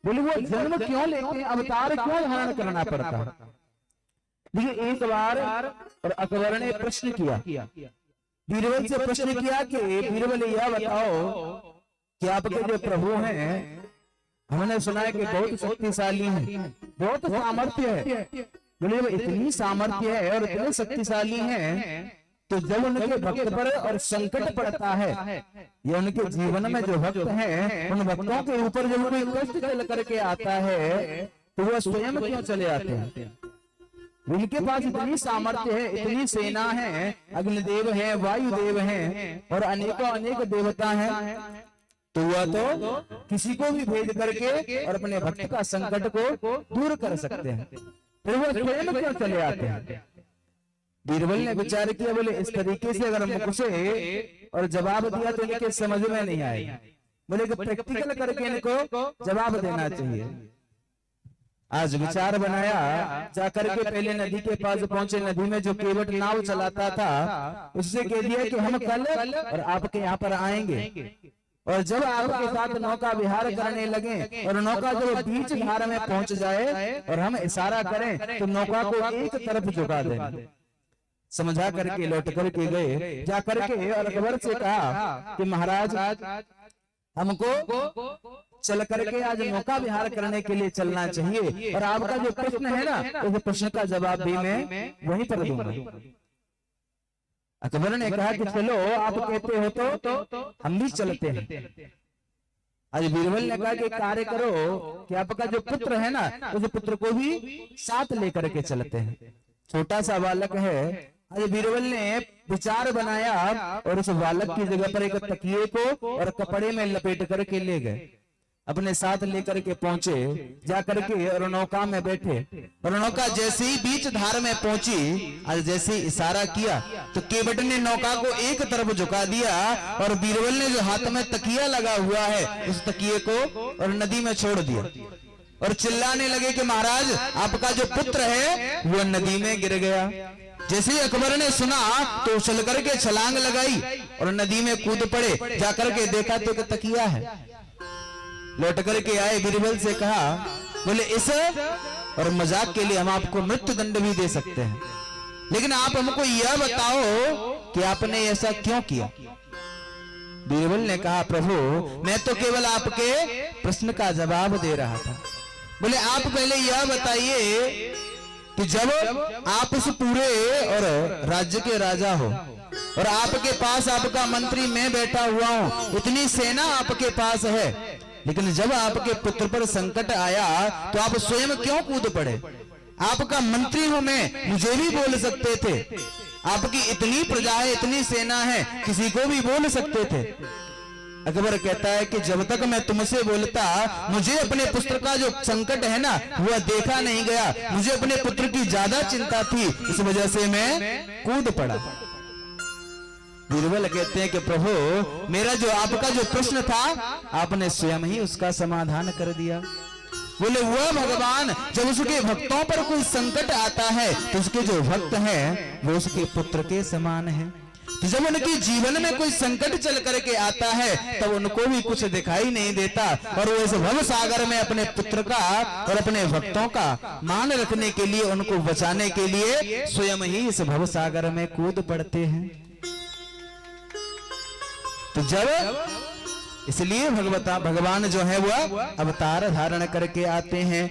बोले वो जन्म क्यों लेते हैं, अवतार क्यों धारण करना पड़ता है। देखिए एक बार और अकबर ने प्रश्न किया, बीरबल से प्रश्न किया कि बीरबल यह बताओ कि आपके जो प्रभु हैं, हमने सुना है कि बहुत शक्तिशाली हैं, बहुत सामर्थ्य है। बोले इतनी सामर्थ्य है और इतने शक्तिशाली हैं, तो जब उनके भक्त पर और संकट पड़ता है, या उनके जीवन में जो भक्त हैं उन भक्तों के ऊपर जब कोई कष्ट चल करके आता है, तो वह स्वयं क्यों चले आते हैं। उनके पास इतनी सामर्थ्य है, इतनी सेना है, अग्निदेव है, वायुदेव हैं और अनेकों अनेक देवता हैं, तो वह तो किसी को भी भेज करके और अपने भक्त का संकट को दूर कर सकते हैं, फिर वह स्वयं क्यों चले आते हैं। बीरबल ने विचार किया, बोले इस तरीके से अगर मुझसे और जवाब दिया तो इनके समझ में नहीं आएगा, बोले कि प्रैक्टिकल करके इनको जवाब देना चाहिए। आज विचार बनाया, जाकर के पहले नदी के पास पहुंचे, नदी में जो केवट नाव चलाता था उससे कह दिया कि हम कल और आपके यहाँ पर आएंगे, और जब आपके साथ नौका विहार करने लगे और नौका जब बीच धार में पहुंच जाए और हम इशारा करें तो नौका को एक तरफ झुका दें। समझा करके लौट करके गए, जा करके और अकबर से कहा कि महाराज हमको चल करके आज नौका विहार करने के लिए चलना चाहिए, और आपका जो प्रश्न है ना, उस प्रश्न का जवाब भी मैं वहीं पर दूंगा। अकबर ने कहा कि चलो आप कहते हो तो हम भी चलते हैं। आज बीरबल ने कहा कि कार्य करो कि आपका जो पुत्र है ना, उस पुत्र को भी साथ लेकर के चलते हैं। छोटा सा बालक है। आज बीरबल ने विचार बनाया और उस बालक की जगह पर एक तकिए को और कपड़े में लपेट करके ले गए, अपने साथ लेकर के पहुंचे, जाकर के और नौका में बैठे, और नौका जैसे ही बीच धार में पहुंची, आज जैसे ही इशारा किया तो केवट ने नौका को एक तरफ झुका दिया, और बीरबल ने जो हाथ में तकिया लगा हुआ है उस तकिए को और नदी में छोड़ दिया, और चिल्लाने लगे कि महाराज आपका जो पुत्र है वो नदी में गिर गया। जैसे ही अकबर ने सुना तो उछल करके छलांग लगाई और नदी में कूद पड़े, जाकर के देखा तो तकिया है। लौट करके आए, बीरबल से कहा, बोले इस और मजाक के लिए हम आपको मृत्यु दंड भी दे सकते हैं, लेकिन आप हमको यह बताओ कि आपने ऐसा क्यों किया। बीरबल ने कहा, प्रभु मैं तो केवल आपके प्रश्न का जवाब दे रहा था। बोले आप पहले यह बताइए कि जब आप उस पूरे और राज्य के राजा हो और आपके पास आपका मंत्री मैं बैठा हुआ हूं, इतनी सेना आपके पास है, लेकिन जब आपके पुत्र पर संकट आया तो आप स्वयं क्यों कूद पड़े। आपका मंत्री हूं मैं, मुझे भी बोल सकते थे, आपकी इतनी प्रजा है, इतनी सेना है, किसी को भी बोल सकते थे। अकबर कहता है कि जब तक मैं तुमसे बोलता, मुझे अपने पुत्र का जो संकट है ना वह देखा नहीं गया, मुझे अपने पुत्र की ज्यादा चिंता थी, इस वजह से मैं कूद पड़ा। बीरबल कहते हैं कि प्रभु मेरा जो आपका जो प्रश्न था आपने स्वयं ही उसका समाधान कर दिया। बोले वह भगवान जब उसके भक्तों पर कोई संकट आता है तो उसके जो भक्त हैं वो उसके पुत्र के समान हैं। तो जब उनके जीवन में कोई संकट चल करके आता है तब उनको भी कुछ दिखाई नहीं देता, और वो इस भव सागर में अपने पुत्र का और अपने भक्तों का मान रखने के लिए, उनको बचाने के लिए स्वयं ही इस भव सागर में कूद पड़ते हैं। तो जब इसलिए भगवान जो है वह अवतार धारण करके आते हैं।